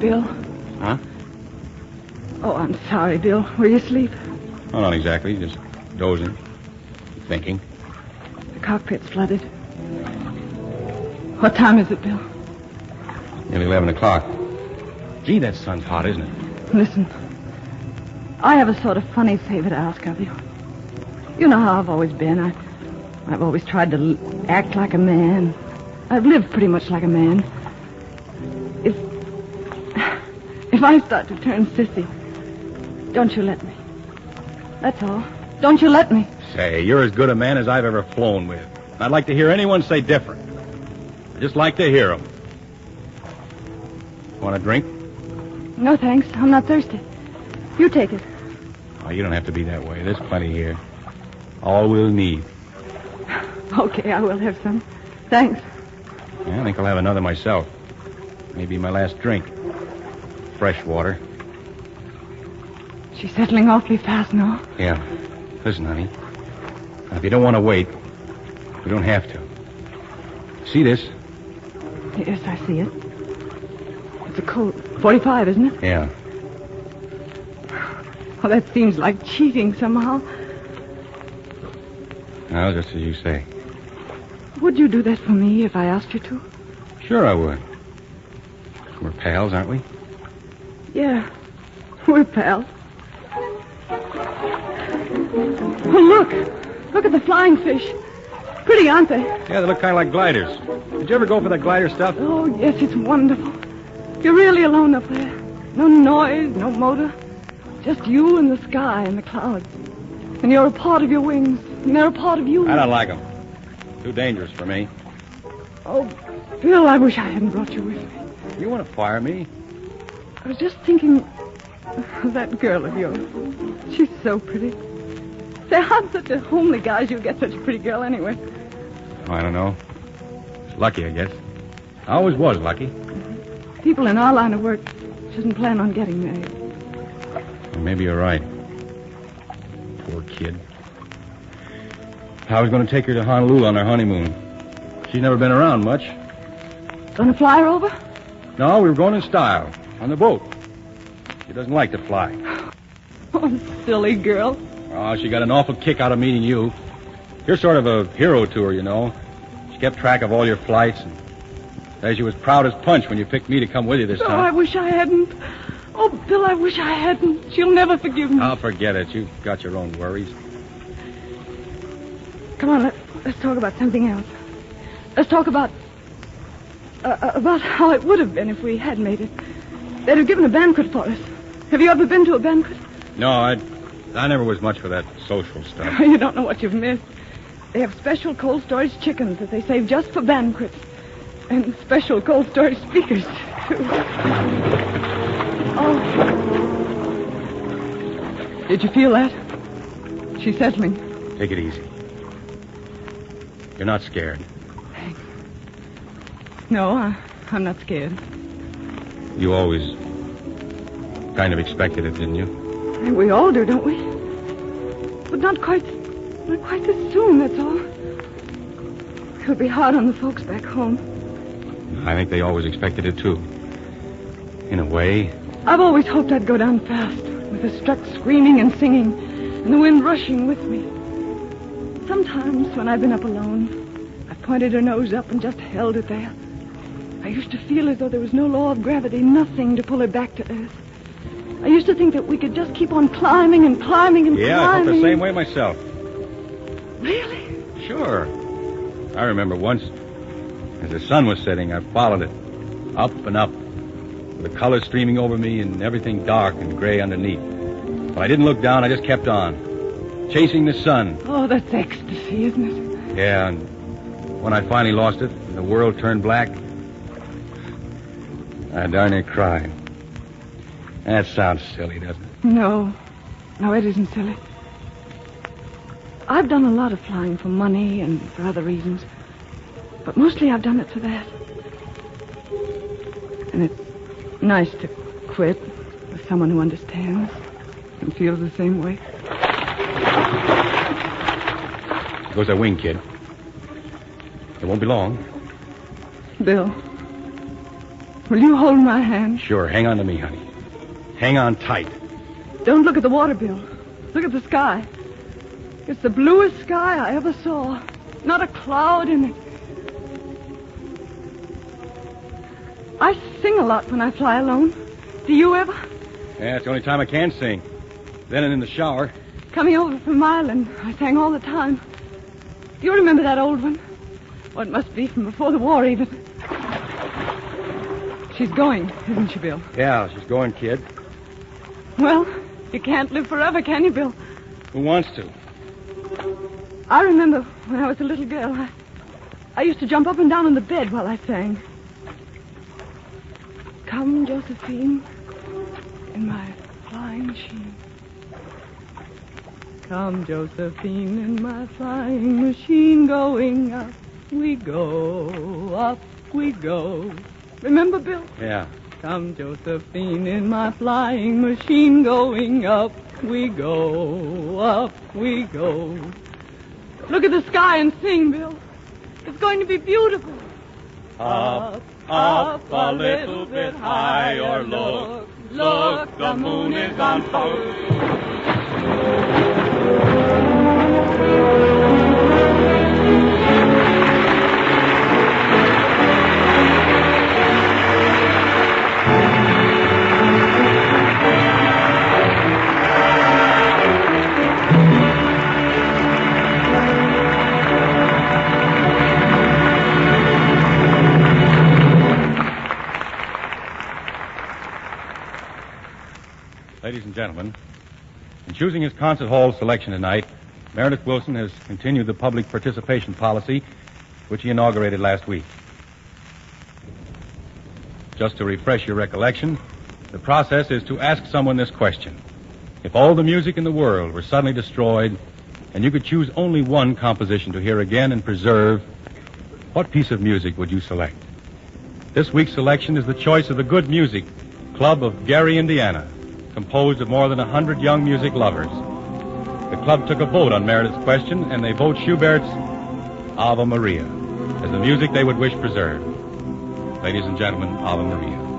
Bill. Huh? Oh, I'm sorry, Bill. Were you asleep? Oh, not exactly. Just dozing. Thinking. The cockpit's flooded. What time is it, Bill? Nearly 11 o'clock. Gee, that sun's hot, isn't it? Listen. I have a sort of funny favor to ask of you. You know how I've always been. I've always tried to act like a man. I've lived pretty much like a man. If I start to turn sissy, don't you let me. That's all. Don't you let me. Say, you're as good a man as I've ever flown with. I'd like to hear anyone say different. I just like to hear them. Want a drink? No, thanks. I'm not thirsty. You take it. Oh, you don't have to be that way. There's plenty here. All we'll need. Okay, I will have some. Thanks. Yeah, I think I'll have another myself. Maybe my last drink. Fresh water. She's settling awfully fast now. Yeah. Listen, honey. Now, if you don't want to wait, we don't have to. See this? Yes, I see it. It's a Colt 45, isn't it? Yeah. Oh, that seems like cheating somehow. Well, just as you say. Would you do that for me if I asked you to? Sure I would. We're pals, aren't we? Yeah, we're pals. Oh, look. Look at the flying fish. Pretty, aren't they? Yeah, they look kind of like gliders. Did you ever go for the glider stuff? Oh, yes, it's wonderful. You're really alone up there. No noise, no motor. Just you and the sky and the clouds. And you're a part of your wings. And they're a part of you. I don't like them. Too dangerous for me. Oh, Bill, I wish I hadn't brought you with me. You want to fire me? I was just thinking of that girl of yours. She's so pretty. Say, how'd such a homely guy as you get such a pretty girl anyway? Oh, I don't know. It's lucky, I guess. I always was lucky. People in our line of work shouldn't plan on getting married. Well, maybe you're right. Poor kid. I was going to take her to Honolulu on our honeymoon. She's never been around much. Gonna fly her over? No, we were going in style. On the boat. She doesn't like to fly. Oh, silly girl. Oh, she got an awful kick out of meeting you. You're sort of a hero to her, you know. She kept track of all your flights and says she was proud as punch when you picked me to come with you this time. Oh, I wish I hadn't. Oh, Bill, I wish I hadn't. She'll never forgive me. I'll forget it. You've got your own worries. Come on, let's talk about something else. Let's talk about how it would have been if we had made it. They'd have given a banquet for us. Have you ever been to a banquet? No, I never was much for that social stuff. You don't know what you've missed. They have special cold storage chickens that they save just for banquets. And special cold storage speakers, too. Oh. Did you feel that? She's settling. Take it easy. You're not scared. Thanks. No, I'm not scared. You always kind of expected it, didn't you? We all do, don't we? But not quite this soon, that's all. It'll be hard on the folks back home. I think they always expected it, too. In a way. I've always hoped I'd go down fast, with the struck screaming and singing, and the wind rushing with me. Sometimes, when I've been up alone, I've pointed her nose up and just held it there. I used to feel as though there was no law of gravity, nothing to pull her back to earth. I used to think that we could just keep on climbing and climbing and climbing. Yeah, I felt the same way myself. Really? Sure. I remember once, as the sun was setting, I followed it. Up and up. With the colors streaming over me and everything dark and gray underneath. But I didn't look down, I just kept on. Chasing the sun. Oh, that's ecstasy, isn't it? Yeah, and when I finally lost it, and the world turned black, I darn near cried. That sounds silly, doesn't it? No, it isn't silly. I've done a lot of flying for money and for other reasons. But mostly I've done it for that. And it's nice to quit with someone who understands and feels the same way. There goes that wing, kid. It won't be long. Bill, Will you hold my hand? Sure, hang on to me, honey. Hang on tight. Don't look at the water, Bill. Look at the sky. It's the bluest sky I ever saw. Not a cloud in it. I sing a lot when I fly alone. Do you ever? Yeah, it's the only time I can sing. Then and in the shower. Coming over from Ireland, I sang all the time. Do you remember that old one? Well, it must be from before the war, even. She's going, isn't she, Bill? Yeah, she's going, kid. Well, you can't live forever, can you, Bill? Who wants to? I remember when I was a little girl, I used to jump up and down on the bed while I sang. Come, Josephine, in my flying machine. Come, Josephine, in my flying machine, going up we go, up we go. Remember, Bill? Yeah. Come, Josephine, in my flying machine, going up we go, up we go. Look at the sky and sing, Bill. It's going to be beautiful. Up, up, a little bit higher, look, look, the moon is on top. Ladies and gentlemen, in choosing his concert hall selection tonight, Meredith Willson has continued the public participation policy which he inaugurated last week. Just to refresh your recollection, the process is to ask someone this question. If all the music in the world were suddenly destroyed and you could choose only one composition to hear again and preserve, what piece of music would you select? This week's selection is the choice of the Good Music Club of Gary, Indiana, composed of more than 100 young music lovers. The club took a vote on Meredith's question, and they vote Schubert's Ave Maria as the music they would wish preserved. Ladies and gentlemen, Ave Maria.